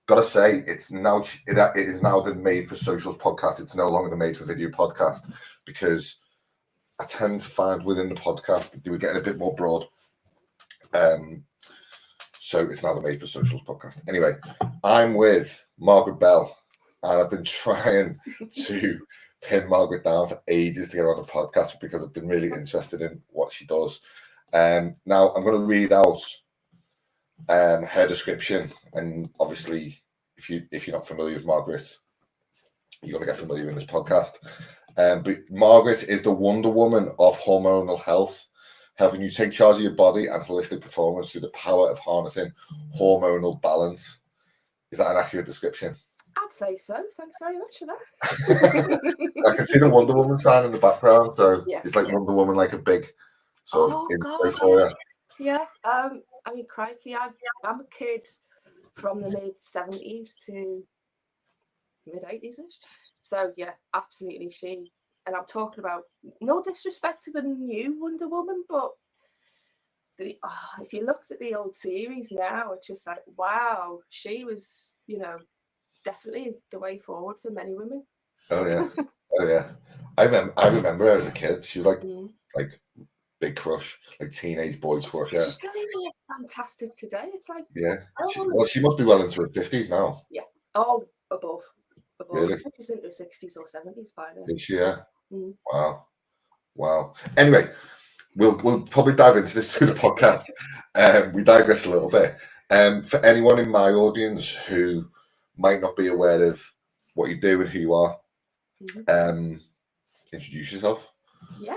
Gotta say, it is now the Made for Socials podcast. It's no longer the Made for Video podcast, because I tend to find within the podcast that they were getting a bit more broad. So it's now the Made for Socials podcast. Anyway, I'm with Margaret Bell, and I've been trying to pin Margaret down for ages to get her on the podcast because I've been really interested in what she does. Now I'm going to read out her description, and obviously, if you're not familiar with Margaret, you're going to get familiar in this podcast. But Margaret is the Wonder Woman of hormonal health, helping you take charge of your body and holistic performance through the power of harnessing hormonal balance. Is that an accurate description? I'd say so. Thanks very much for that. I can see the Wonder Woman sign in the background, so it's like Wonder Woman, like a big sort of intro for you. Yeah. I mean, crikey, I'm a kid from the mid-70s to mid-80s-ish. So, yeah, absolutely she. And I'm talking about, no disrespect to the new Wonder Woman, but if you looked at the old series now, it's just like, wow, she was, definitely the way forward for many women. Oh, yeah. I remember her as a kid. She was like big crush, like teenage boy crush. She's still even fantastic today. It's like, she must be well into her 50s now. Yeah. Oh, above. Really? I think she's into her 60s or 70s by now. Is she? Yeah. Wow. Anyway, we'll probably dive into this through the podcast. We digress a little bit. For anyone in my audience who might not be aware of what you do and who you are, introduce yourself. Yeah.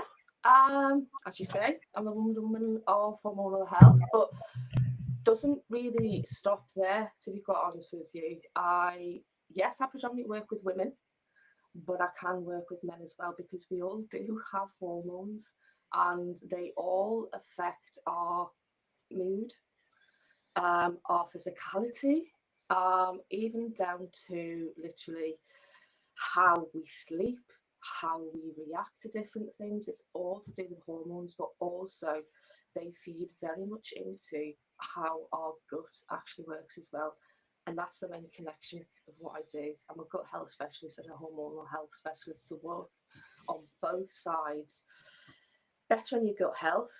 As you say, I'm the Wonder Woman of hormonal health, but doesn't really stop there, to be quite honest with you. I predominantly work with women, but I can work with men as well, because we all do have hormones and they all affect our mood, our physicality, even down to literally how we sleep, how we react to different things. It's all to do with hormones, but also they feed very much into how our gut actually works as well. And that's the main connection of what I do. I'm a gut health specialist and a hormonal health specialist, to work on both sides, better on your gut health,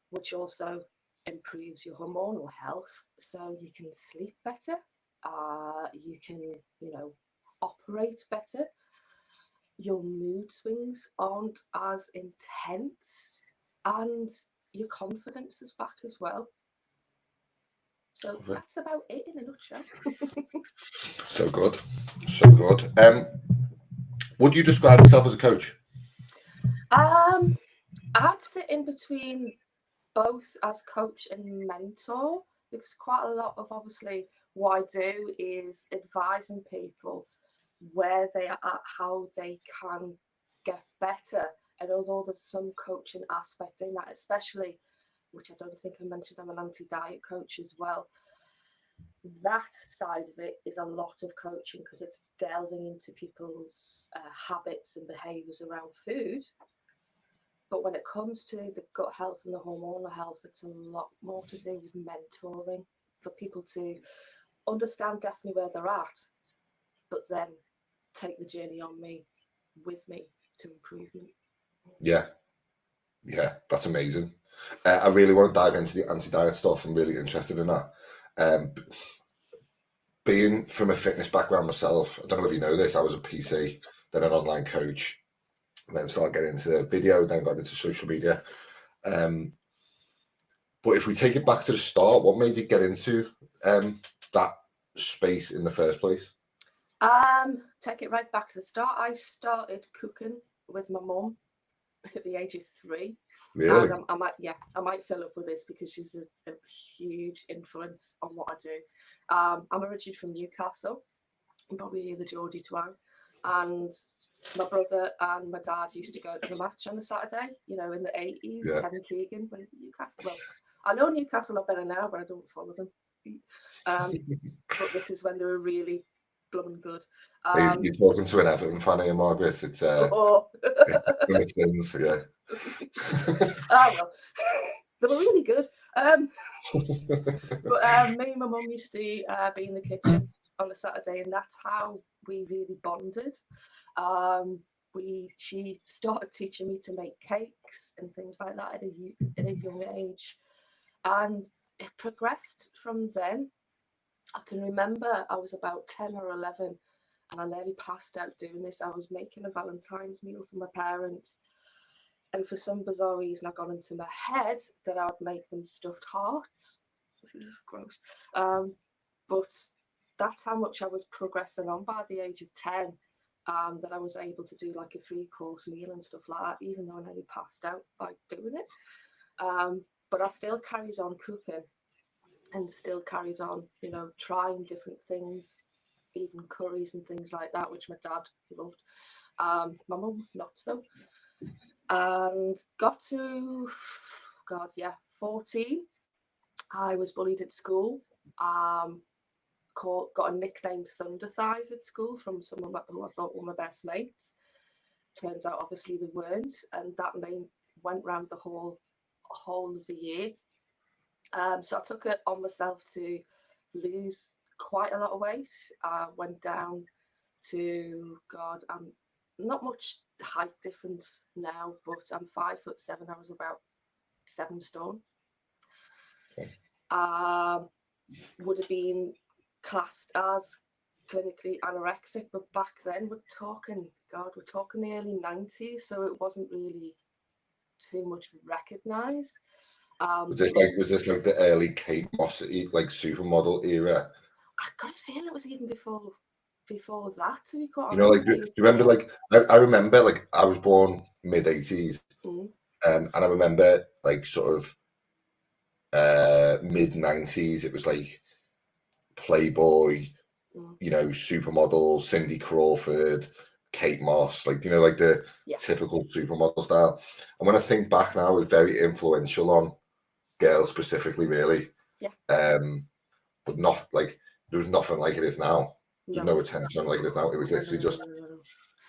which also improves your hormonal health, so you can sleep better, you can, operate better. Your mood swings aren't as intense, and your confidence is back as well. So that's about it in a nutshell. So good. Would you describe yourself as a coach? I'd sit in between both as coach and mentor, because quite a lot of obviously what I do is advising people where they are at, how they can get better. And although there's some coaching aspect in that, especially, which I don't think I mentioned, I'm an anti-diet coach as well. That side of it is a lot of coaching, because it's delving into people's habits and behaviours around food. But when it comes to the gut health and the hormonal health, it's a lot more to do with mentoring, for people to understand definitely where they're at, but then take the journey with me to improvement. Yeah, that's amazing. I really want to dive into the anti-diet stuff. I'm really interested in that. Being from a fitness background myself, I don't know if you know this, I was a PT, then an online coach, then started getting into video, then got into social media. But if we take it back to the start, what made you get into that space in the first place? Take it right back to the start. I started cooking with my mum at the age of 3. Really? And I might fill up with this because she's a huge influence on what I do. I'm originally from Newcastle. You probably hear the Geordie twang. And my brother and my dad used to go to the match on a Saturday, in the 80s, Kevin Keegan, when Newcastle. Well, I know Newcastle are better now, but I don't follow them. But this is when they were really blooming good. You're talking to an Everton fan here, Margaret. It's the Tins, yeah. Well, they were really good. But me and my mum used to be in the kitchen on a Saturday, and that's how we really bonded. She started teaching me to make cakes and things like that at a young age, and it progressed from then. I can remember I was about 10 or 11, and I nearly passed out doing this. I was making a Valentine's meal for my parents, and for some bizarre reason, I got into my head that I would make them stuffed hearts. Gross. But that's how much I was progressing on by the age of 10. That I was able to do like a 3-course meal and stuff like that, even though I nearly passed out by doing it. But I still carried on cooking and still carried on, trying different things, even curries and things like that, which my dad loved. My mum not so. And got to, 14. I was bullied at school. Got a nickname Thundersize at school from someone who I thought were my best mates. Turns out, obviously, they weren't, and that name went round the whole of the year. So I took it on myself to lose quite a lot of weight. I went down to, I'm not much height difference now, but I'm 5'7". I was about 7 stone. Okay. Would have been classed as clinically anorexic, but back then we're talking the early 90s, so it wasn't really too much recognised. Was this like the early Kate Moss like supermodel era? I got a feeling it was even before that, to be quite honest. Like, do you remember? Like, I remember, like, I was born mid-80s, and I remember, like, sort of mid-90s. It was like Playboy, supermodel, Cindy Crawford, Kate Moss, like, like the typical supermodel style. And when I think back now, it was very influential on girls specifically, really. Yeah. But not like there was nothing like it is now. There's no attention like it is now. It was literally just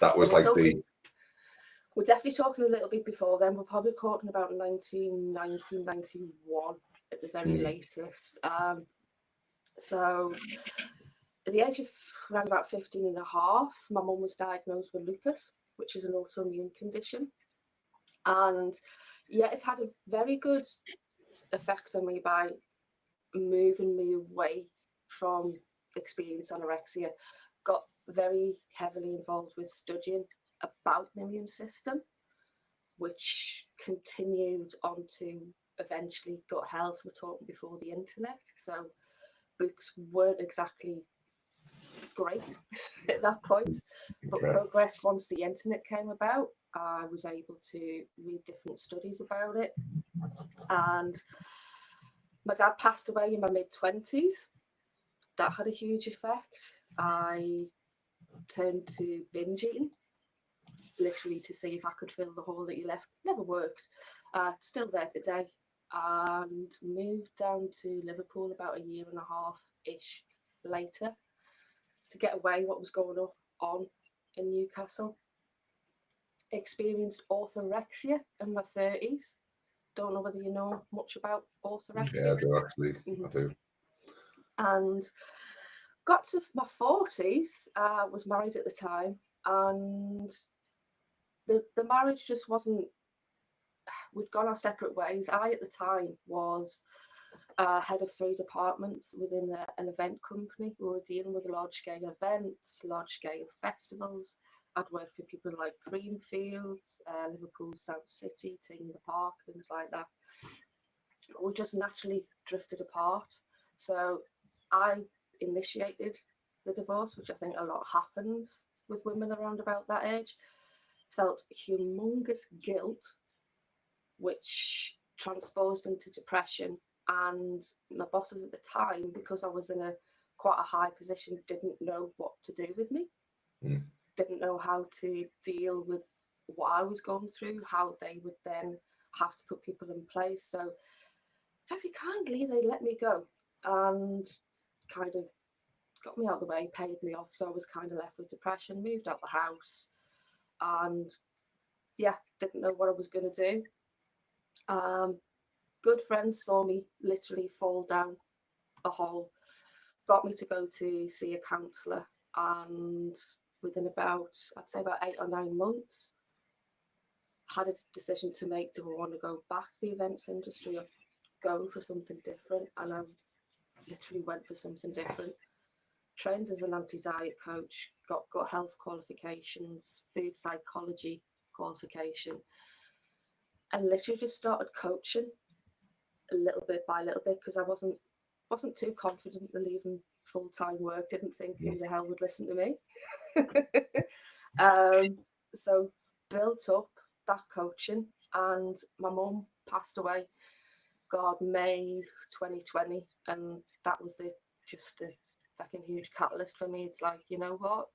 that was like the. We're definitely talking a little bit before then. We're probably talking about 1991 at the very latest. So at the age of around about 15 and a half, my mum was diagnosed with lupus, which is an autoimmune condition. And it had a very good effect on me by moving me away from experienced anorexia. Got very heavily involved with studying about the immune system, which continued on to eventually gut health. We're talking before the internet, so books weren't exactly great at that point, but progressed once the internet came about. I was able to read different studies about it, and my dad passed away in my mid-20s. That had a huge effect. I turned to binge eating, literally to see if I could fill the hole that he left. Never worked. Still there today. And moved down to Liverpool about a year and a half-ish later to get away what was going on in Newcastle. Experienced orthorexia in my 30s. Don't know whether you know much about orthorexia. Yeah, I do actually. I do. And got to my 40s, was married at the time, and the marriage just wasn't, we'd gone our separate ways. I, at the time, was head of 3 departments within an event company. We were dealing with large-scale events, large-scale festivals. I'd worked for people like Creamfields, Liverpool South City, Ting the Park, things like that. We just naturally drifted apart. So I initiated the divorce, which I think a lot happens with women around about that age. Felt humongous guilt, which transposed into depression. And my bosses at the time, because I was in quite a high position, didn't know what to do with me. Didn't know how to deal with what I was going through, how they would then have to put people in place. So very kindly, they let me go and kind of got me out of the way, paid me off. So I was kind of left with depression, moved out the house, and didn't know what I was going to do. Good friends saw me literally fall down a hole got me to go to see a counsellor, and within about, I'd say about 8 or 9 months, had a decision to make. Do I want to go back to the events industry or go for something different? And I literally went for something different. Trained as an anti-diet coach, got gut health qualifications, food psychology qualification, and literally just started coaching a little bit by little bit, because I wasn't too confident in leaving full-time work. Didn't think who the hell would listen to me. So built up that coaching, and my mum passed away, God, May 2020, and that was just the fucking huge catalyst for me. It's like, you know what,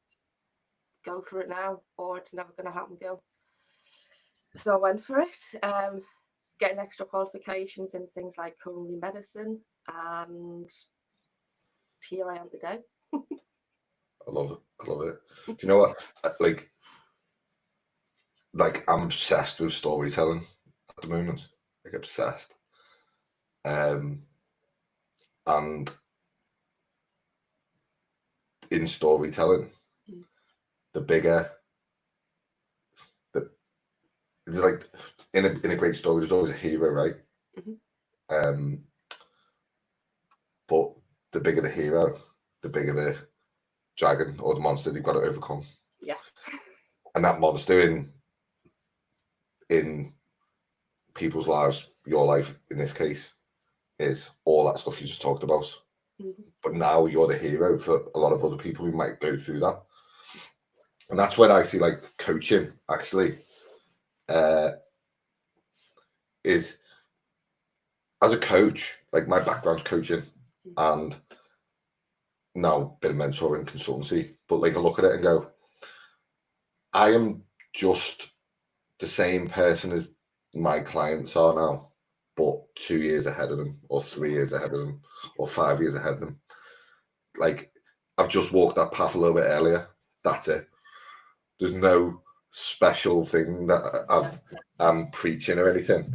go for it now, or it's never going to happen, girl. So I went for it, getting extra qualifications in things like culinary medicine, and here I am today. I love it. Do you know what? Like I'm obsessed with storytelling at the moment. Like obsessed. And in storytelling, the bigger it's like in a great story, there's always a hero, right? Mm-hmm. But the bigger the hero, the bigger the dragon or the monster they've got to overcome. Yeah. And that monster in people's lives, your life in this case, is all that stuff you just talked about. Mm-hmm. But now you're the hero for a lot of other people who might go through that. And that's when I see like coaching actually is, as a coach, like my background's coaching and now a bit of mentoring, consultancy, but like I look at it and go, I am just the same person as my clients are now, but 2 years ahead of them, or 3 years ahead of them, or 5 years ahead of them. Like I've just walked that path a little bit earlier. That's it. There's no special thing that I'm preaching or anything,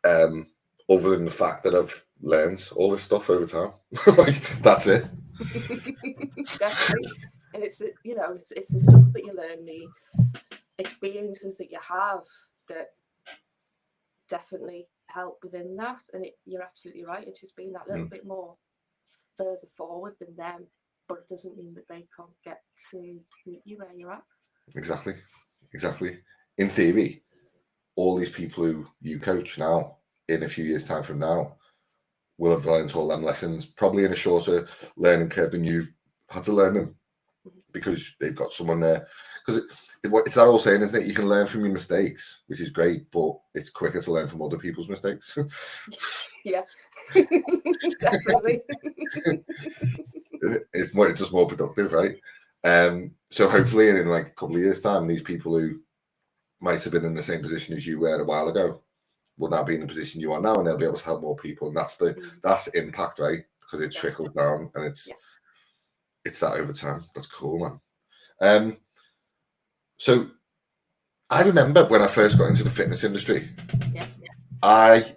other than the fact that I've learned all this stuff over time. Like that's it. Definitely. And it's the stuff that you learn, the experiences that you have, that definitely help within that. And you're absolutely right. It's just being that little bit more further forward than them, but it doesn't mean that they can't get to meet you where you're at. Exactly. In theory, all these people who you coach now, in a few years' time from now, will have learned all them lessons, probably in a shorter learning curve than you've had to learn them, because they've got someone there. Because it's that old saying, isn't it? You can learn from your mistakes, which is great, but it's quicker to learn from other people's mistakes. Yeah, definitely. It's just more productive, right? So hopefully in like a couple of years' time, these people who might have been in the same position as you were a while ago will now be in the position you are now, and they'll be able to help more people. And that's the impact, right? Because it trickles down, and it's that over time. That's cool, man. So I remember when I first got into the fitness industry, I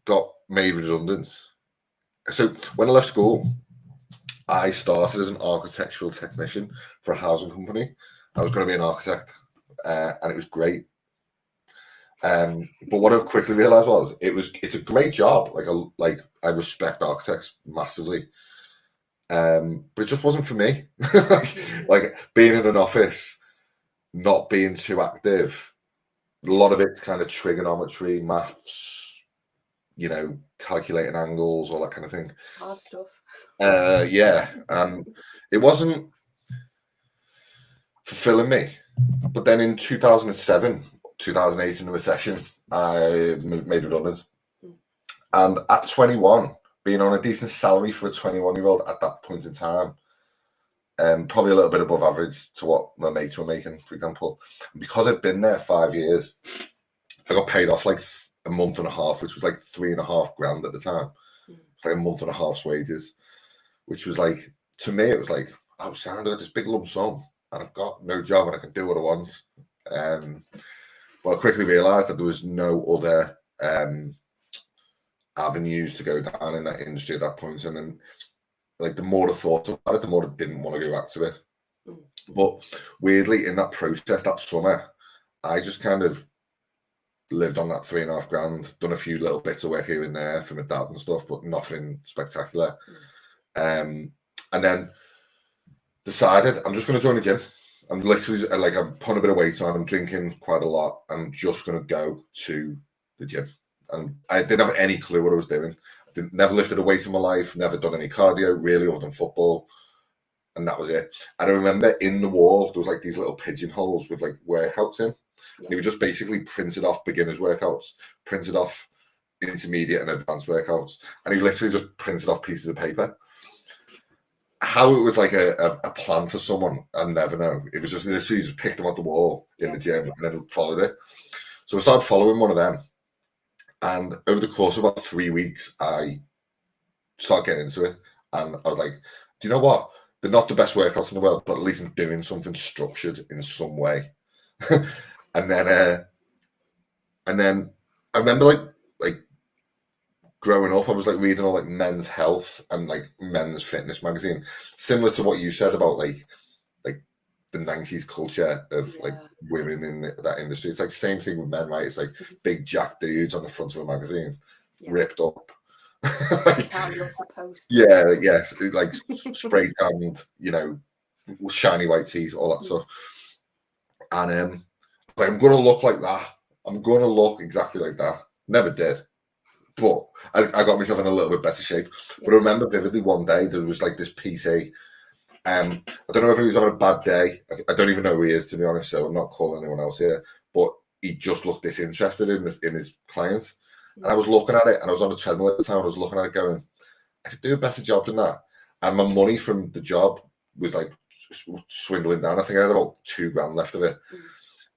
got made redundant. So when I left school, I started as an architectural technician for a housing company. I was going to be an architect, and it was great. But what I quickly realized was it's a great job. Like I respect architects massively, but it just wasn't for me. like being in an office, not being too active. A lot of it's kind of trigonometry, maths, calculating angles, all that kind of thing. Hard stuff. Yeah, and it wasn't fulfilling me. But then in 2007, 2008, in the recession, I made redundant. And at 21, being on a decent salary for a 21-year-old at that point in time, probably a little bit above average to what my mates were making, for example. And because I'd been there 5 years, I got paid off like a month and a half, which was like $3,500 at the time. It's like a month and a half's wages, which was like, to me, it was like, oh, sound like this big lump sum, and I've got no job and I can do what I want. But I quickly realised that there was no other avenues to go down in that industry at that point. And then like the more I thought about it, the more I didn't want to go back to it. Mm. But weirdly, in that process, that summer, I just kind of lived on that £3,500, done a few little bits of work here and there for my dad and stuff, but nothing spectacular. And then decided I'm just going to join the gym. I'm literally like, I'm putting a bit of weight on, I'm drinking quite a lot. I'm just going to go to the gym. And I didn't have any clue what I was doing. Never lifted a weight in my life, never done any cardio really other than football. And that was it. And I remember in the wall, there was like these little pigeonholes with like workouts in. And he would just basically printed off beginners workouts, printed off intermediate and advanced workouts. And he literally just printed off pieces of paper. How it was like a plan for someone, I never know. It was just literally just picked them off the wall in the gym and then followed it. So I started following one of them. And over the course of about 3 weeks, I started getting into it. And I was like, do you know what? They're not the best workouts in the world, but at least I'm doing something structured in some way. And then I remember like growing up, I was like reading all like Men's Health and like Men's Fitness magazine, similar to what you said about like the 90s culture of like women in that industry. It's like the same thing with men, right? It's like big jack dudes on the front of a magazine, ripped up. That's how you're supposed to. Yeah, yes, like spray tanned, shiny white teeth, all that stuff. And like, I'm gonna look like that. I'm gonna look exactly like that. Never did, but I got myself in a little bit better shape. But I remember vividly one day there was like this PT. I don't know if he was having a bad day. I don't even know who he is, to be honest. So I'm not calling anyone else here. But he just looked disinterested in his clients. And I was looking at it, and I was on the treadmill at the time. I was looking at it, going, I could do a better job than that. And my money from the job was like swindling down. I think I had about £2,000 left of it.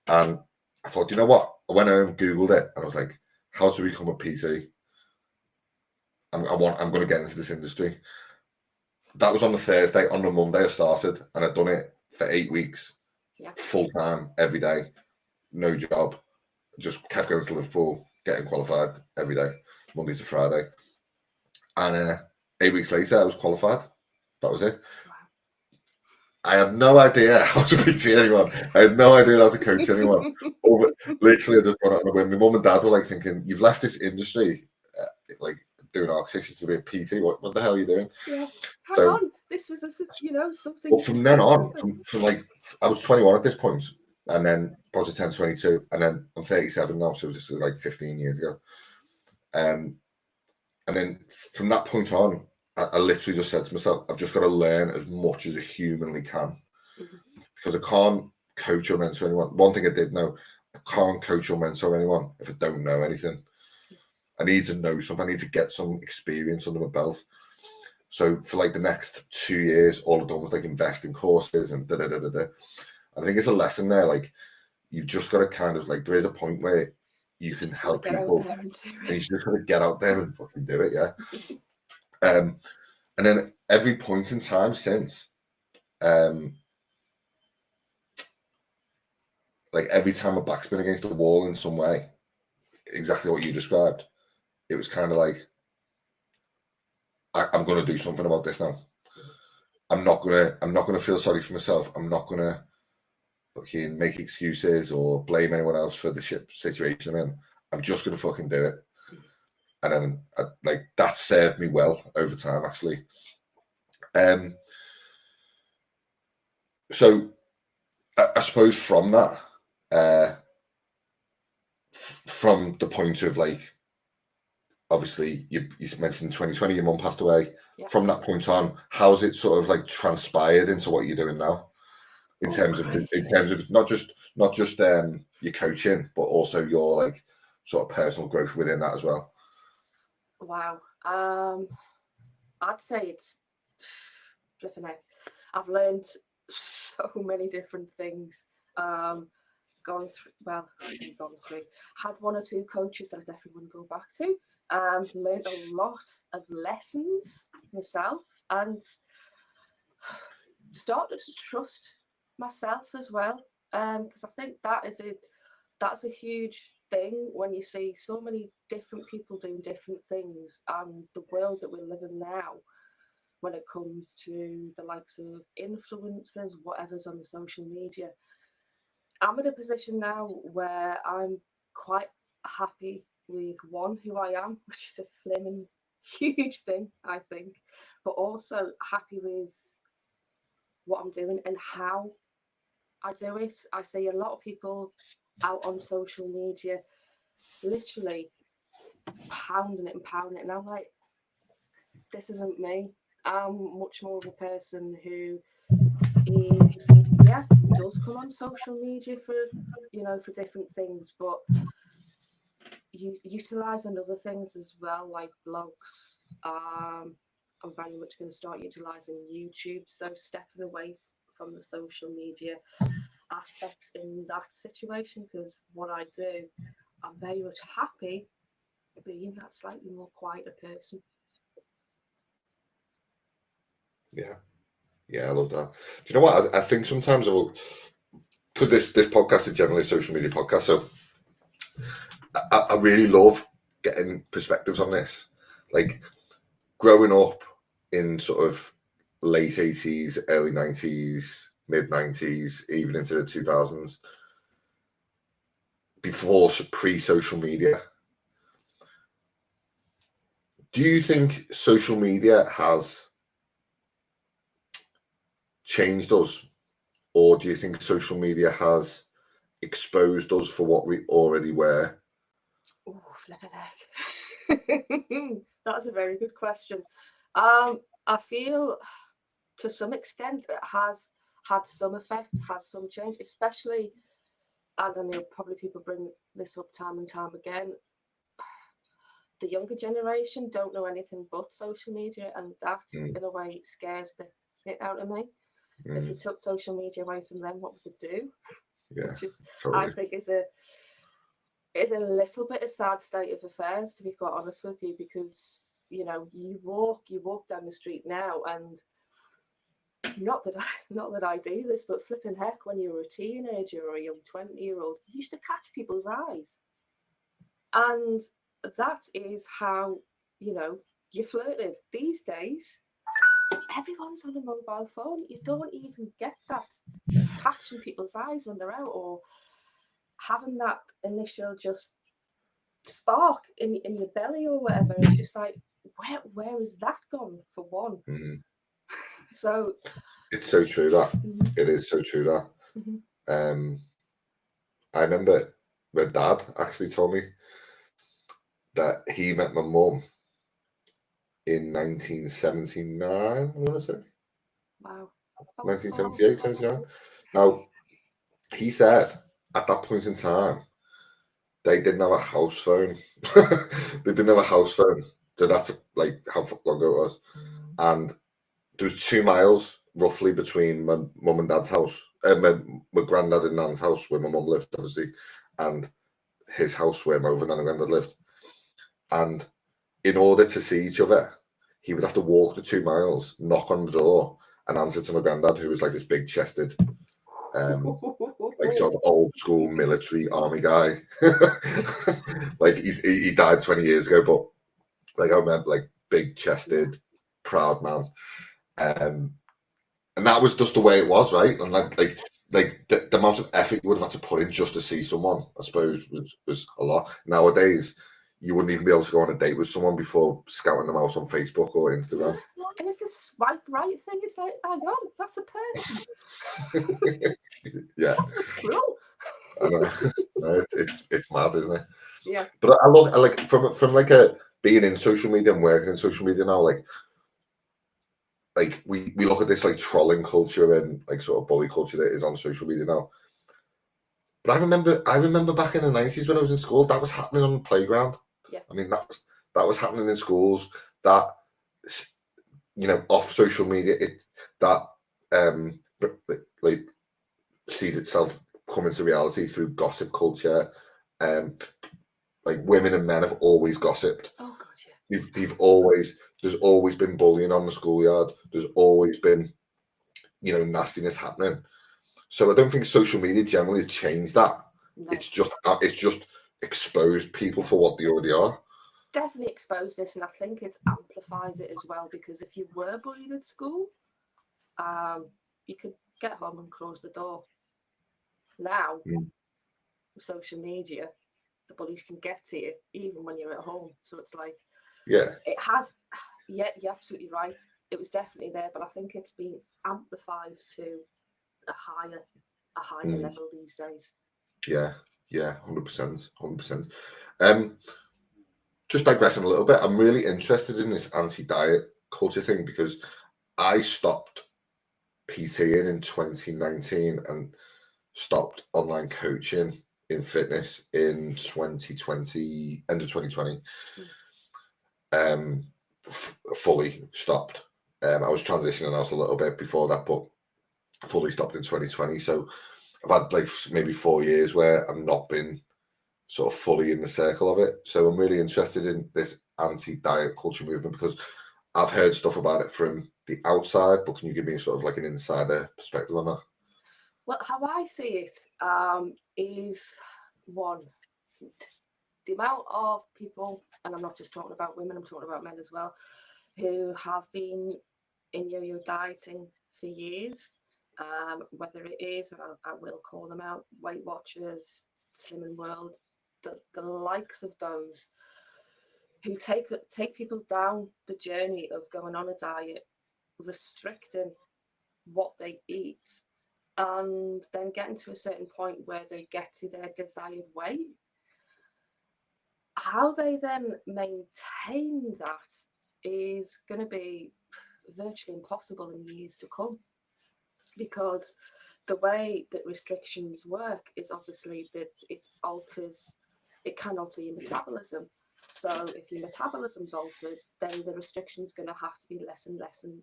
And I thought, you know what? I went home, Googled it, and I was like, how to become a PT? I'm going to get into this industry. That was on the Thursday. On the Monday, I started, and I'd done it for 8 weeks, full time, every day, no job. Just kept going to Liverpool, getting qualified every day, Monday to Friday. And 8 weeks later, I was qualified. That was it. I had no idea how to PT anyone. I had no idea how to coach anyone. Literally, I just got out on a whim. My mum and dad were like thinking, "You've left this industry, like doing architecture to be a PT. What the hell are you doing?" Yeah. Hang on. This was something. Well, from then on, from like I was 21 at this point, and then probably 10, 22, and then I'm 37 now, so this is like 15 years ago. And then from that point on, I literally just said to myself, I've just got to learn as much as I humanly can, because I can't coach or mentor anyone. One thing I did know, I can't coach or mentor anyone if I don't know anything. I need to know something. I need to get some experience under my belt. So for like the next 2 years, all I've done was like invest in courses and da-da-da-da-da. I think it's a lesson there. Like, you've just got to kind of like, there is a point where you can help people, and you just got to get out there and fucking do it. Yeah. And then every point in time since, like every time my back's been against the wall in some way, exactly what you described, it was kind of like, I'm going to do something about this now. I'm not gonna feel sorry for myself. I'm not gonna fucking make excuses or blame anyone else for the shit situation I'm in. I'm just gonna fucking do it. And then like that served me well over time, actually. So I suppose from that, from the point of like, obviously you mentioned 2020, your mum passed away. From that point on, how's it sort of like transpired into what you're doing now, in terms of not just your coaching, but also your like sort of personal growth within that as well? Wow. I'd say it's flipping out. I've learned so many different things. Gone through. Had one or two coaches that I definitely wouldn't go back to. Learned a lot of lessons myself, and started to trust myself as well. Because I think that's a huge thing when you see so many different people doing different things, and the world that we live in now, when it comes to the likes of influencers, whatever's on the social media. I'm in a position now where I'm quite happy with one, who I am, which is a flaming huge thing, I think, but also happy with what I'm doing and how I do it. I see a lot of people out on social media literally pounding it and pounding it, and I'm like, this isn't me. I'm much more of a person who is, yeah, does come on social media for, for different things, but you utilising other things as well, like blogs. I'm very much going to start utilising YouTube, so stepping away from the social media aspects in that situation, because what I do, I'm very much happy being that slightly more quieter person. Yeah, I love that. Do you know what? I think sometimes because this podcast is generally a social media podcast, so I really love getting perspectives on this. Like growing up in sort of late 80s, early 90s, mid 90s, even into the 2000s, before pre-social media. Do you think social media has changed us, or do you think social media has exposed us for what we already were? Oh, flipping heck. That's a very good question. I feel to some extent it has had some effect, has some change, especially, and I know probably people bring this up time and time again, the younger generation don't know anything but social media, and that in a way scares the shit out of me. If you took social media away from them, what would they do? Yeah, which is totally. I think is a little bit of sad state of affairs, to be quite honest with you, because you walk down the street now, and not that I do this, but flipping heck, when you were a teenager or a young 20-year-old, you used to catch people's eyes, and that is how you flirted. These days everyone's on a mobile phone. You don't even get that catching people's eyes when they're out, or having that initial just spark in your belly or whatever. It's just like, where is that gone, for one? So it's so true that it is so true that I remember my dad actually told me that he met my mum in 1979, I'm gonna say. Wow. 1978, 79. Now, he said at that point in time, they didn't have a house phone. They didn't have a house phone. So that's like how long ago it was. And there was 2 miles roughly between my mum and dad's house, my granddad and nan's house where my mum lived, obviously, and his house where my other nan and granddad lived. And in order to see each other, he would have to walk the 2 miles, knock on the door, and answer to my granddad, who was like this big chested, like sort of old school military army guy. Like he died 20 years ago, but like I remember, like big chested, proud man. And that was just the way it was, right? And like the amount of effort you would have had to put in just to see someone, I suppose, was a lot. Nowadays, you wouldn't even be able to go on a date with someone before scouting them out on Facebook or Instagram. And it's a swipe right thing. It's like, hang on, that's a person. Yeah, that's cruel. I know. No, it's mad, isn't it? Yeah. But I like from like being in social media and working in social media now, like we look at this like trolling culture and like sort of bully culture that is on social media now. But I remember back in the 90s when I was in school, that was happening on the playground. Yeah. I mean, that was happening in schools. That, off social media, like sees itself come into reality through gossip culture. Like women and men have always gossiped. Oh God, yeah. There's always been bullying on the schoolyard. There's always been, nastiness happening. So I don't think social media generally has changed that. No. It's just exposed people for what they already are. definitely exposed this, and I think it amplifies it as well, because if you were bullied at school, you could get home and close the door. Now, with social media, the bullies can get to you even when you're at home. So it's like, Yeah. it has, yeah, you're absolutely right. It was definitely there, but I think it's been amplified to a higher level these days. Yeah, 100%, 100%. Just digressing a little bit, I'm really interested in this anti-diet culture thing, because I stopped PTing in 2019 and stopped online coaching in fitness in 2020, end of 2020. Fully stopped. I was transitioning out a little bit before that, but fully stopped in 2020. So I've had like maybe 4 years where I've not been sort of fully in the circle of it. So I'm really interested in this anti-diet culture movement, because I've heard stuff about it from the outside, but can you give me sort of like an insider perspective on that? Well, how I see it is, one, the amount of people, and I'm not just talking about women, I'm talking about men as well, who have been in yo-yo dieting for years, whether it is, and I will call them out, Weight Watchers, Slimming World, the likes of those who take people down the journey of going on a diet, restricting what they eat, and then getting to a certain point where they get to their desired weight. How they then maintain that is going to be virtually impossible in years to come, because the way that restrictions work is obviously that it can alter your metabolism. So if your metabolism's altered, then the restriction's going to have to be less and less, and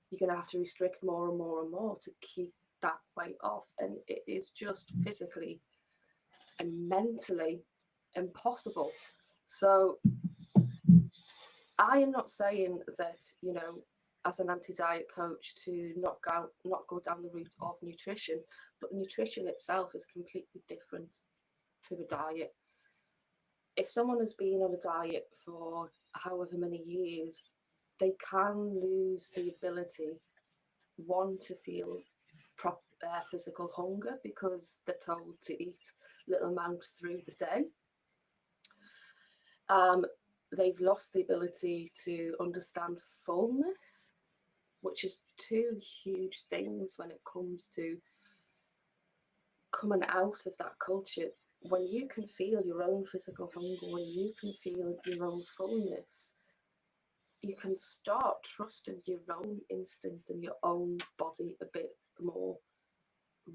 you're going to have to restrict more and more and more to keep that weight off, and it is just physically and mentally impossible. So I am not saying that, as an anti-diet coach, to not go down the route of nutrition, but nutrition itself is completely different to a diet. If someone has been on a diet for however many years, they can lose the ability, one, to feel physical hunger, because they're told to eat little amounts through the day. They've lost the ability to understand fullness, which is two huge things when it comes to coming out of that culture. When you can feel your own physical hunger, when you can feel your own fullness, you can start trusting your own instinct and your own body a bit more,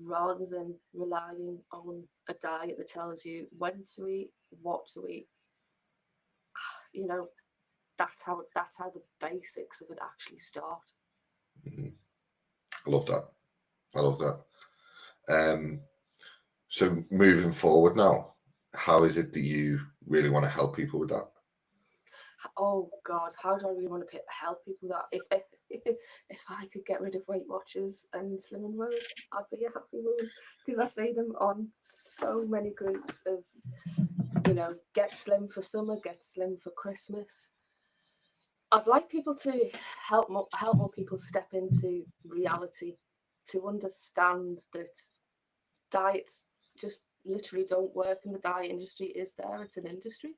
rather than relying on a diet that tells you when to eat, what to eat. That's how the basics of it actually start. I love that. So moving forward now, how is it that you really want to help people with that? Oh God, how do I really want to help people that if I could get rid of Weight Watchers and Slimming World, I'd be a happy woman, because I see them on so many groups of, get slim for summer, get slim for Christmas. I'd like people to help more people step into reality, to understand that diets just literally don't work, and the diet industry is there. It's an industry.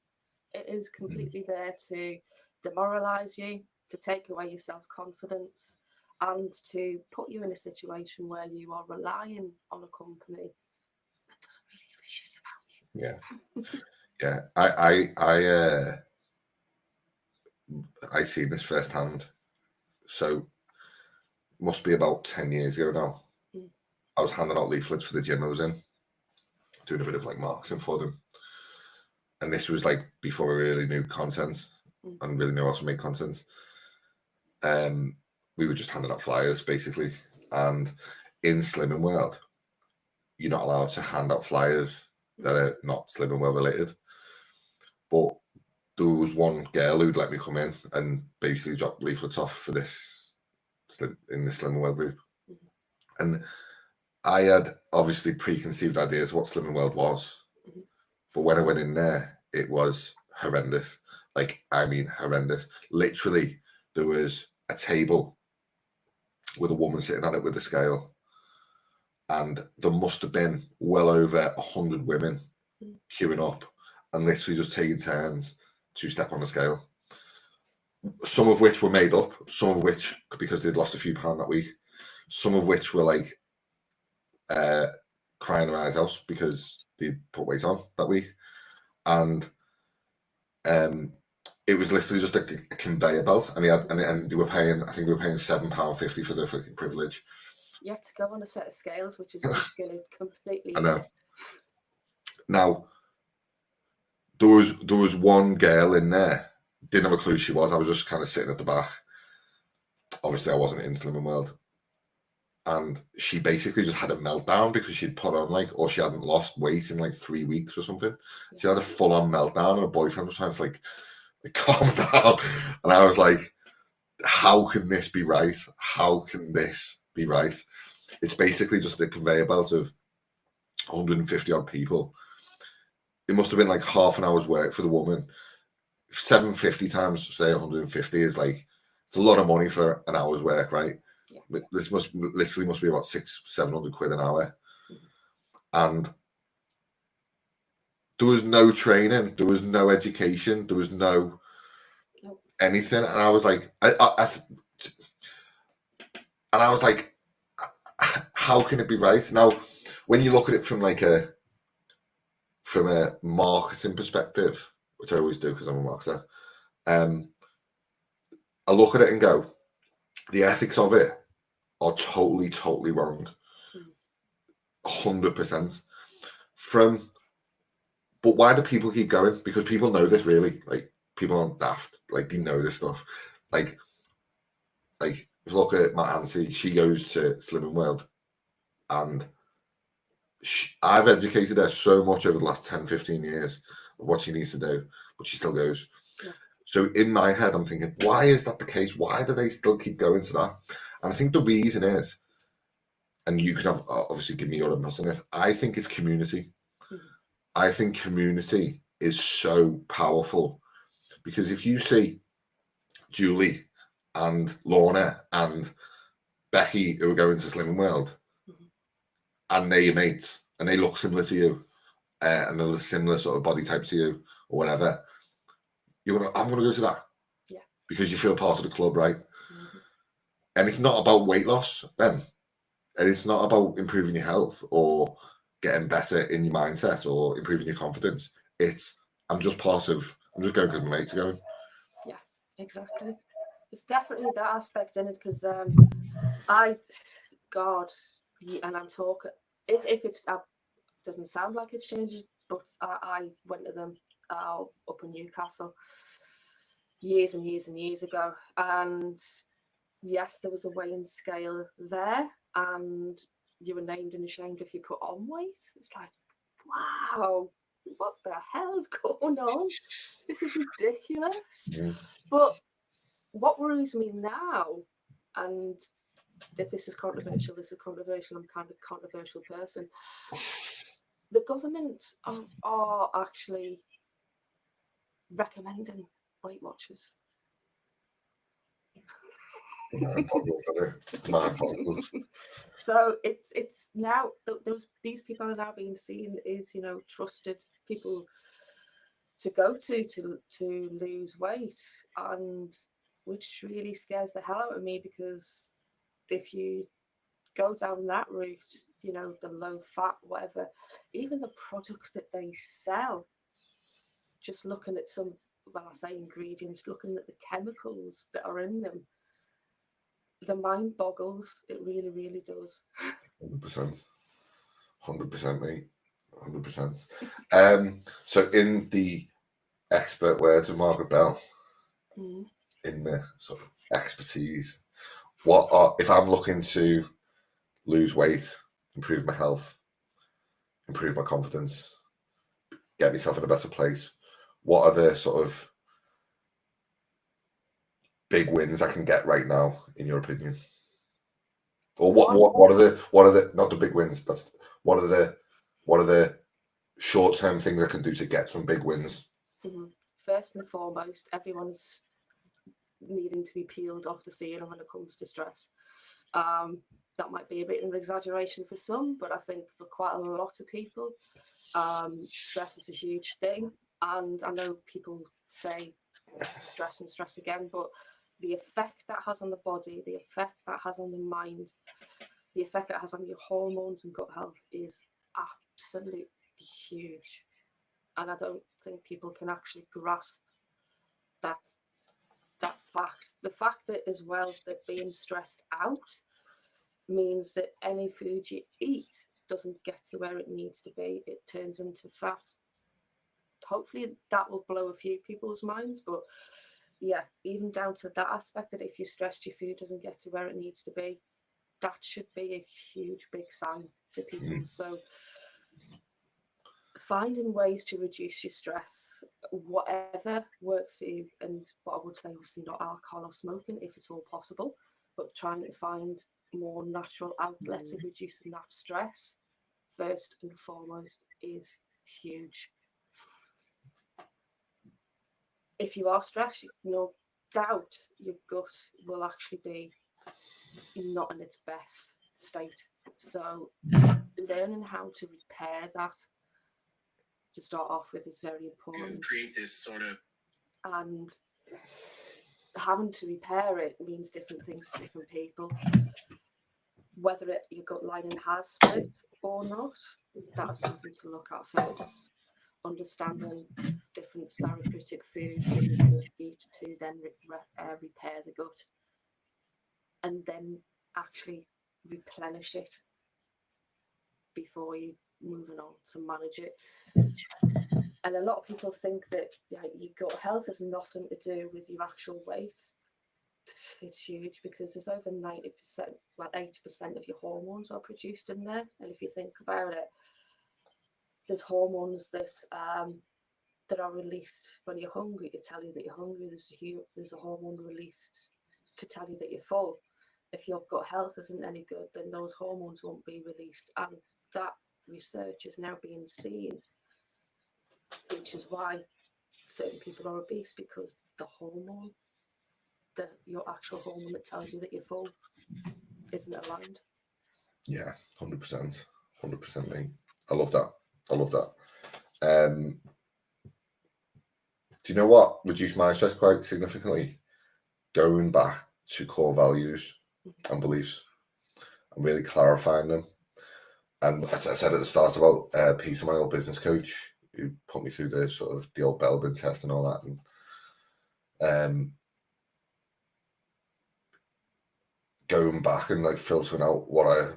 It is completely there to demoralize you, to take away your self-confidence, and to put you in a situation where you are relying on a company that doesn't really give a shit about you. Yeah. I seen this firsthand. So must be about 10 years ago now. I was handing out leaflets for the gym I was in, doing a bit of like marketing for them. And this was like before I really knew content and really knew how to make content. We were just handing out flyers basically. And in Slimming World, you're not allowed to hand out flyers that are not Slimming World related. But there was one girl who'd let me come in and basically drop leaflets off for this in the Slimming World group. And I had obviously preconceived ideas of what Slimming World was. But when I went in there, it was horrendous. Like, I mean, horrendous. Literally, there was a table with a woman sitting on it with a scale, and there must have been well over 100 women queuing up and literally just taking turns to step on the scale. Some of which were made up, some of which because they'd lost a few pounds that week, some of which were like crying their eyes out because they'd put weight on that week. And it was literally just a conveyor belt, and they were paying, I think they were paying £7.50 for their fucking privilege. You have to go on a set of scales, which is just going to completely. I know. Now, there was one girl in there, didn't have a clue who she was. I was just kind of sitting at the back. Obviously, I wasn't in Slimming World. And she basically just had a meltdown because she'd put on or she hadn't lost weight in 3 weeks or something. Yeah. She had a full-on meltdown, and her boyfriend was trying to calm down. And I was like, how can this be right? How can this be right? It's basically just a conveyor belt of 150 odd people. It must have been half an hour's work for the woman. 750 times, say 150 is it's a lot of money for an hour's work, right? Yeah. This must be about 600-700 quid an hour. And there was no training, there was no education, there was no anything. And I was like, how can it be right? Now, when you look at it from a marketing perspective, which I always do because I'm a marketer, I look at it and go, the ethics of it are totally wrong. 100%. But why do people keep going? Because people know this, really. People aren't daft. They know this stuff. If you look at my auntie, she goes to Slimming World, and I've educated her so much over the last 10-15 years of what she needs to do, but she still goes. Yeah. So in my head, I'm thinking, why is that the case? Why do they still keep going to that? And I think the reason is, and you can obviously give me your opinion on this, I think it's community. Mm-hmm. I think community is so powerful, because if you see Julie and Lorna and Becky who are going to Slimming World, mm-hmm. and they're your mates, and they look similar to you, and they're a similar sort of body type to you, or whatever, I'm going to go to that. Yeah. Because you feel part of the club, right? Mm-hmm. And it's not about weight loss then. And it's not about improving your health or getting better in your mindset or improving your confidence. I'm just going because my mates are going. Yeah, exactly. It's definitely that aspect in it, because and I'm talking, if it doesn't sound like it's changed, but I went to them up in Newcastle years and years and years ago, and yes, there was a weighing scale there, and you were named and ashamed if you put on weight. It's like, wow, what the hell is going on? This is ridiculous. Yeah. But what worries me now, and if this is controversial, I'm kind of a controversial person. The government are actually recommending Weight Watchers. So it's now these people are now being seen as trusted people to go to lose weight, and which really scares the hell out of me, because if you go down that route, the low fat, whatever, even the products that they sell, just looking at I say ingredients, looking at the chemicals that are in them, the mind boggles. It really, really does. 100%, mate. 100%. So in the expert words of Margaret Bell, in the sort of expertise, if I'm looking to lose weight, improve my health, improve my confidence, get myself in a better place, what are the sort of big wins I can get right now, in your opinion? Or what are the not the big wins, that's what are the short-term things I can do to get some big wins? Mm-hmm. first and foremost, everyone's needing to be peeled off the ceiling when it comes to stress. That might be a bit of an exaggeration for some, but I think for quite a lot of people, stress is a huge thing. And I know people say stress and stress again, but the effect that has on the body, the effect that has on the mind, the effect that has on your hormones and gut health is absolutely huge. And I don't think people can actually grasp that fact. The fact that as well that being stressed out means that any food you eat doesn't get to where it needs to be. It turns into fat. Hopefully that will blow a few people's minds, but yeah, even down to that aspect, that if you're stressed, your food doesn't get to where it needs to be, that should be a huge big sign to people. So finding ways to reduce your stress, whatever works for you, and what I would say, obviously not alcohol or smoking if it's all possible, but trying to find more natural outlets of reducing that stress first and foremost is huge. If you are stressed, no doubt your gut will actually be not in its best state. So learning how to repair that to start off with is very important. Create this sort of, and having to repair it means different things to different people. Whether your gut lining has split or not, that's something to look at first. Understanding different therapeutic foods that you can eat to then repair the gut, and then actually replenish it before you moving on to manage it. And a lot of people think that your gut health has nothing to do with your actual weight. It's huge, because there's over 90%, like 80% of your hormones are produced in there. And if you think about it, there's hormones that are released when you're hungry to tell you that you're hungry. There's a hormone released to tell you that you're full. If your gut health isn't any good, then those hormones won't be released. And that research is now being seen, which is why certain people are obese, because the hormone, your actual hormone that tells you that you're full, isn't aligned. Yeah, 100%. 100% me. I love that. Do you know what reduced my stress quite significantly? Going back to core values and beliefs and really clarifying them. And as I said at the start about Peter, my old business coach, who put me through the sort of the old Belbin test and all that, and going back and like filtering out what I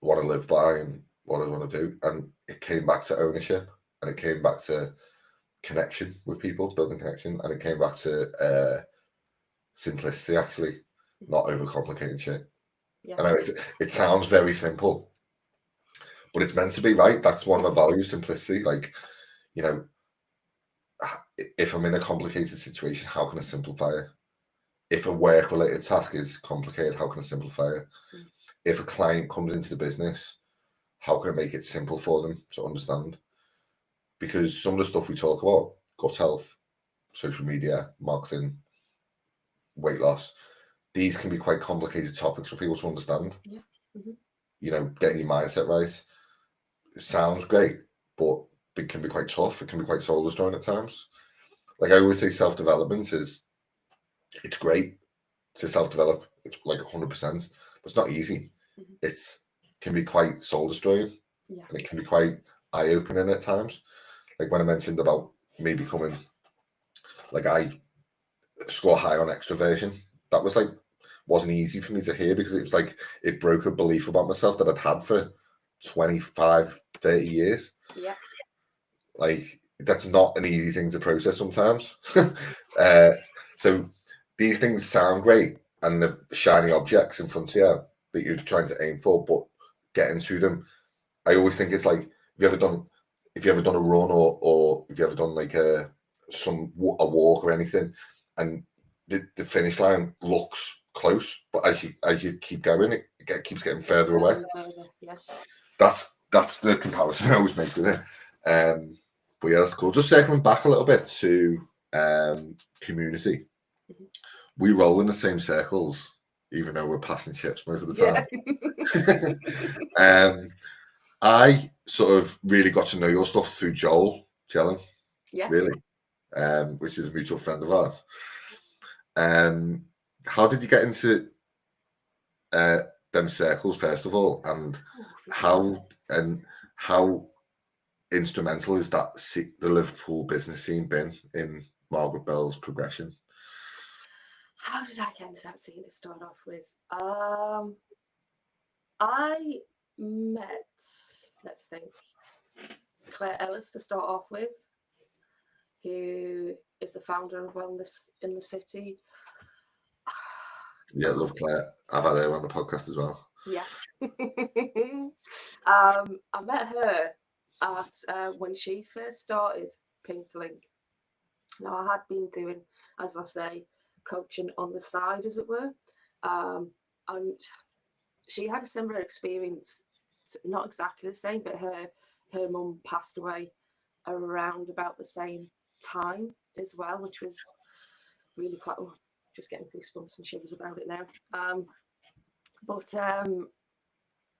live by and what I want to do. And it came back to ownership, and it came back to connection with people, building connection, and it came back to simplicity, actually, not overcomplicating shit. Yeah. I know it sounds very simple, but it's meant to be, right? That's one of my values, simplicity. Like, you know, if I'm in a complicated situation, how can I simplify it? If a work-related task is complicated, how can I simplify it? If a client comes into the business, how can I make it simple for them to understand? Because some of the stuff we talk about, gut health, social media, marketing, weight loss, these can be quite complicated topics for people to understand. Yeah. Mm-hmm. You know, getting your mindset right sounds great, but it can be quite tough. It can be quite soul destroying at times. Like I always say, self-development it's great to self-develop. It's like 100%, but it's not easy. Mm-hmm. It can be quite soul destroying. Yeah. And it can be quite eye-opening at times. Like when I mentioned about me becoming, like I score high on extroversion, that was like, wasn't easy for me to hear, because it was like, it broke a belief about myself that I'd had for 25, 30 years. Yeah. Like, that's not an easy thing to process sometimes. So these things sound great, and the shiny objects in front of you that you're trying to aim for, but getting to them, I always think it's like, if you ever done a run, or if you ever done like a walk or anything, and the finish line looks close, but as you keep going, it keeps getting further away. Yeah. That's the comparison I always make with it. But yeah, that's cool. Just circling back a little bit to community, Mhm. we roll in the same circles, even though we're passing ships most of the time. I sort of really got to know your stuff through Joel Chelling, Yeah. really, which is a mutual friend of ours. How did you get into them circles, first of all, and how instrumental is that the Liverpool business scene been in Margaret Bell's progression? How did I get into that scene to start off with? I met, let's think, Claire Ellis to start off with, who is the founder of Wellness in the City. Yeah, love Claire. I've had her on the podcast as well. Yeah. I met her at when she first started Pink Link. Now, I had been doing, as I say, coaching on the side, as it were. And she had a similar experience, not exactly the same, but her mum passed away around about the same time as well, which was really quite, just getting goosebumps and shivers about it now. But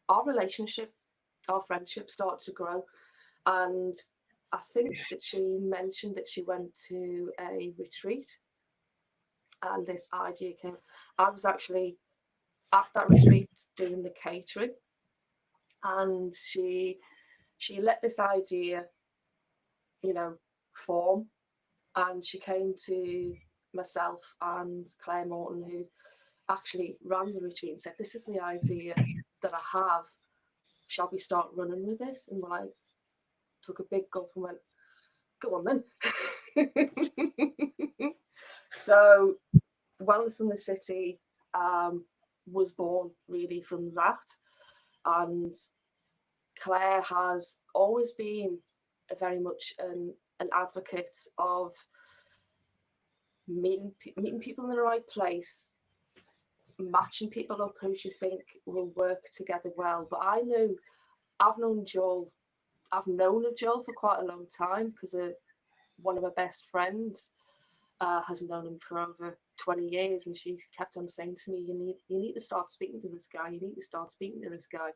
our relationship, our friendship started to grow. And I think that she mentioned that she went to a retreat and this idea came. I was actually at that retreat doing the catering, and she let this idea, form, and she came to myself and Claire Morton, who actually ran the retreat, and said, "This is the idea that I have. Shall we start running with it?" And I took a big gulp and went, "Go on then." So Wellness in the City was born really from that, and Claire has always been very much an advocate of meeting people in the right place, matching people up who you think will work together well. But I've known of Joel for quite a long time because one of my best friends has known him for over 20 years, and she kept on saying to me, you need to start speaking to this guy, you need to start speaking to this guy.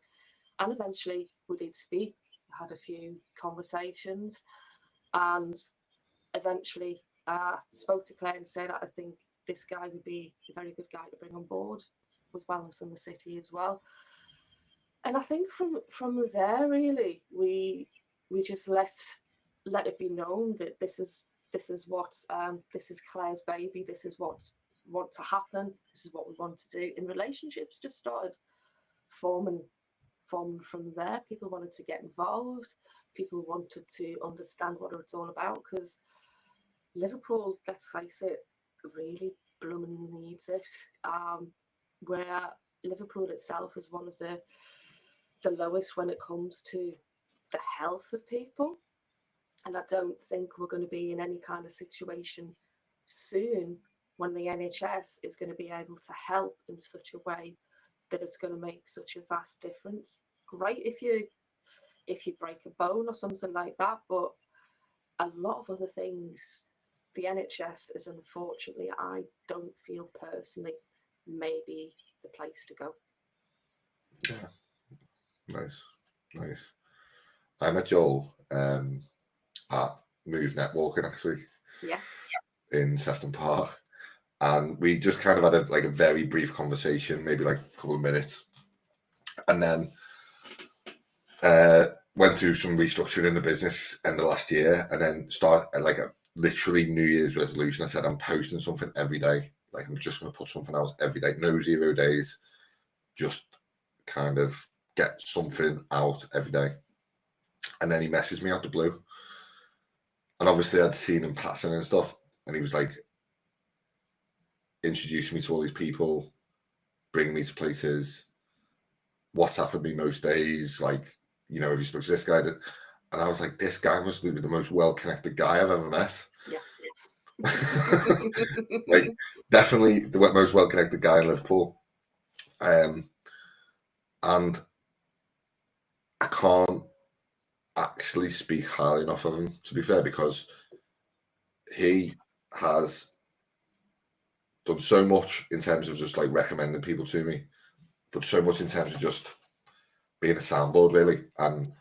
And eventually we did speak, had a few conversations, and eventually spoke to Claire and said, I think this guy would be a very good guy to bring on board with Wellness in the City as well. And I think from there, really, we just let it be known that this is what this is Claire's baby. This is what want to happen. This is what we want to do. And relationships just started forming from there. People wanted to get involved. People wanted to understand what it's all about, because Liverpool, let's face it, really blooming needs it. Where Liverpool itself is one of the lowest when it comes to the health of people. And I don't think we're going to be in any kind of situation soon when the NHS is going to be able to help in such a way that it's going to make such a vast difference. Great if you break a bone or something like that, but a lot of other things, the NHS is, unfortunately, I don't feel personally, maybe the place to go. Yeah. Nice. I met Joel at Move Networking, actually. Yeah. In Sefton Park. And we just kind of had a very brief conversation, maybe like a couple of minutes. And then went through some restructuring in the business end of last year, and then start a literally New Year's resolution. I said, I'm posting something every day. Like, I'm just going to put something out every day. No 0 days. Just kind of get something out every day. And then he messaged me out the blue. And obviously I'd seen him passing and stuff. And he was like, introducing me to all these people, bringing me to places, WhatsApping me most days. Like, have you spoke to this guy? And I was like, this guy must be the most well-connected guy I've ever met. Yeah. Like, definitely the most well-connected guy in Liverpool. And I can't actually speak highly enough of him, to be fair, because he has done so much in terms of just like recommending people to me, but so much in terms of just being a soundboard, really. And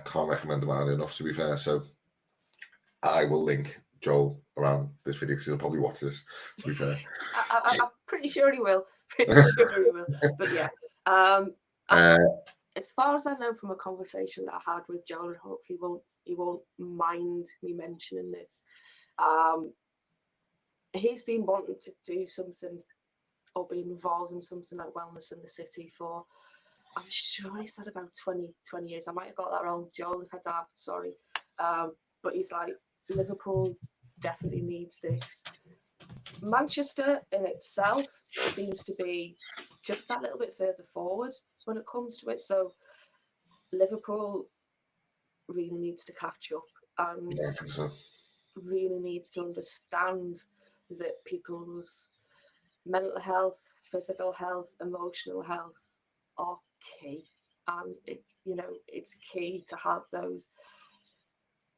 can't recommend them highly enough, to be fair. So I will link Joel around this video because he'll probably watch this, to be fair. I'm pretty sure he will. But yeah. As far as I know from a conversation that I had with Joel, and hopefully he won't mind me mentioning this, he's been wanting to do something or be involved in something like wellness in the city for, I'm sure he said about 20 years. I might have got that wrong, Joel, if I have, sorry. But he's like, Liverpool definitely needs this. Manchester in itself seems to be just that little bit further forward when it comes to it. So Liverpool really needs to catch up and Yeah, I think so. really needs to understand that people's mental health, physical health, emotional health are key. And it's key to have those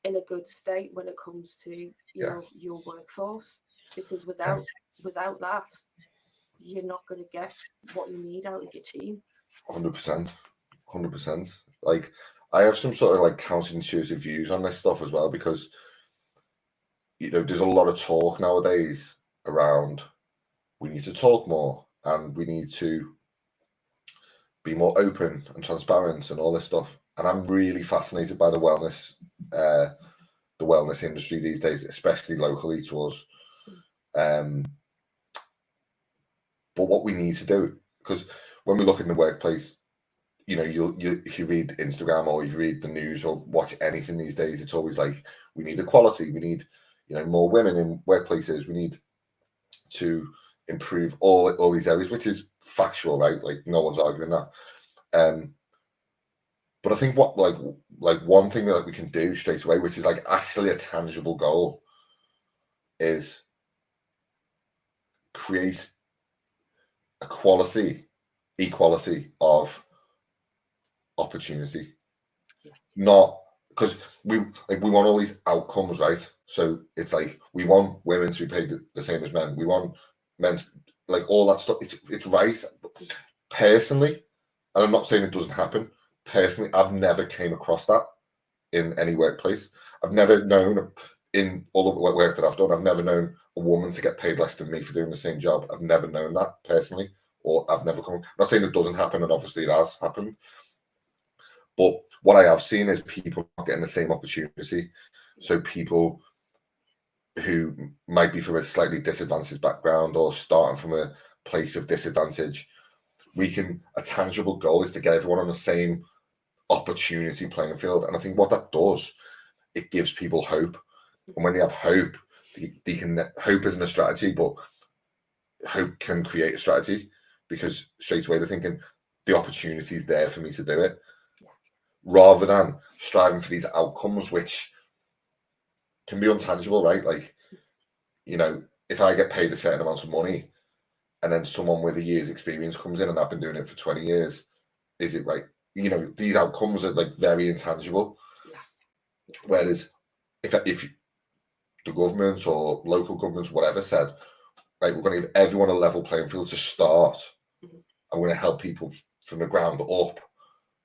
in a good state when it comes to your workforce, because without that, you're not going to get what you need out of your team. 100%. Like, I have some sort of like counterintuitive views on this stuff as well, because there's a lot of talk nowadays around we need to talk more and we need to be more open and transparent and all this stuff. And I'm really fascinated by the wellness industry these days, especially locally to us. But what we need to do, because when we look in the workplace, if you read Instagram or you read the news or watch anything these days, it's always like we need equality, we need more women in workplaces, we need to improve all these areas, which is factual, right? Like, no one's arguing that. But I think what like one thing that we can do straight away, which is like actually a tangible goal, is create equality of opportunity. Not because we want all these outcomes, right? So it's like we want women to be paid the same as men. We want men like all that stuff. It's right. Personally, and I'm not saying it doesn't happen. Personally, I've never came across that in any workplace. I've never known in all the work that I've done. I've never known a woman to get paid less than me for doing the same job. I've never known that personally, or I've never come. I'm not saying it doesn't happen, and obviously it has happened. But what I have seen is people not getting the same opportunity. So people who might be from a slightly disadvantaged background or starting from a place of disadvantage, a tangible goal is to get everyone on the same opportunity playing field. And I think what that does, it gives people hope. And when they have hope, hope isn't a strategy, but hope can create a strategy, because straight away they're thinking the opportunity is there for me to do it, rather than striving for these outcomes, which can be untangible, right? Like, if I get paid a certain amount of money and then someone with a year's experience comes in and I've been doing it for 20 years, is it right? These outcomes are like very intangible. Whereas if the government or local governments, whatever, said, right, we're going to give everyone a level playing field to start, I'm going to help people from the ground up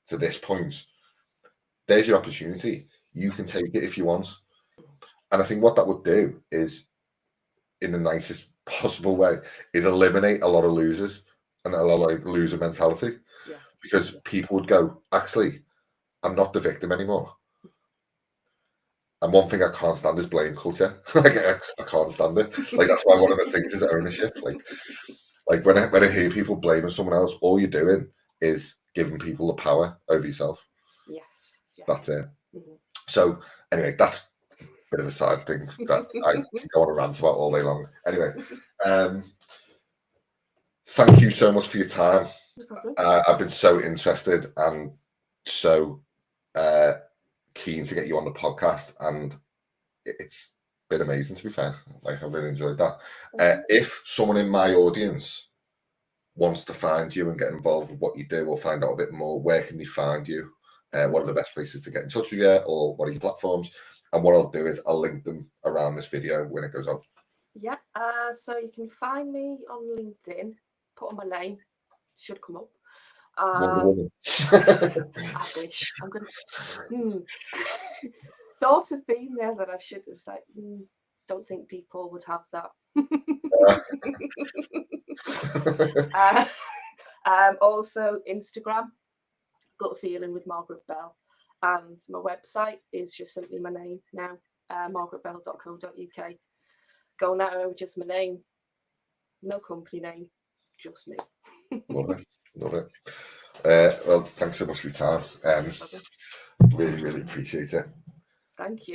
to this point. There's your opportunity. You can take it if you want. And I think what that would do is, in the nicest possible way, is eliminate a lot of losers and a lot of loser mentality. Because people would go, actually, I'm not the victim anymore. And one thing I can't stand is blame culture. Like, I can't stand it. Like, that's why one of the things is ownership. Like when I hear people blaming someone else, all you're doing is giving people the power over yourself. Yes. That's it. So anyway, that's a bit of a side thing that I can go on a rant about all day long. Anyway, thank you so much for your time. I've been so interested and so keen to get you on the podcast, and it's been amazing, to be fair. Like, I really enjoyed that. If someone in my audience wants to find you and get involved with what you do or find out a bit more, where can they find you? what are the best places to get in touch with you, or what are your platforms? And what I'll do is I'll link them around this video when it goes out. Yeah, so you can find me on LinkedIn. Put on my name, should come up. Wonder Woman. I wish. I'm gonna thought of being there that I should have. Like, don't think Deepo would have that. Also Instagram, Gut Feeling with Margaret Bell, and my website is just simply my name now, margaretbell.co.uk. Go now with just my name, no company name, just me. Love it. Well, thanks so much for your time. Really, really appreciate it. Thank you.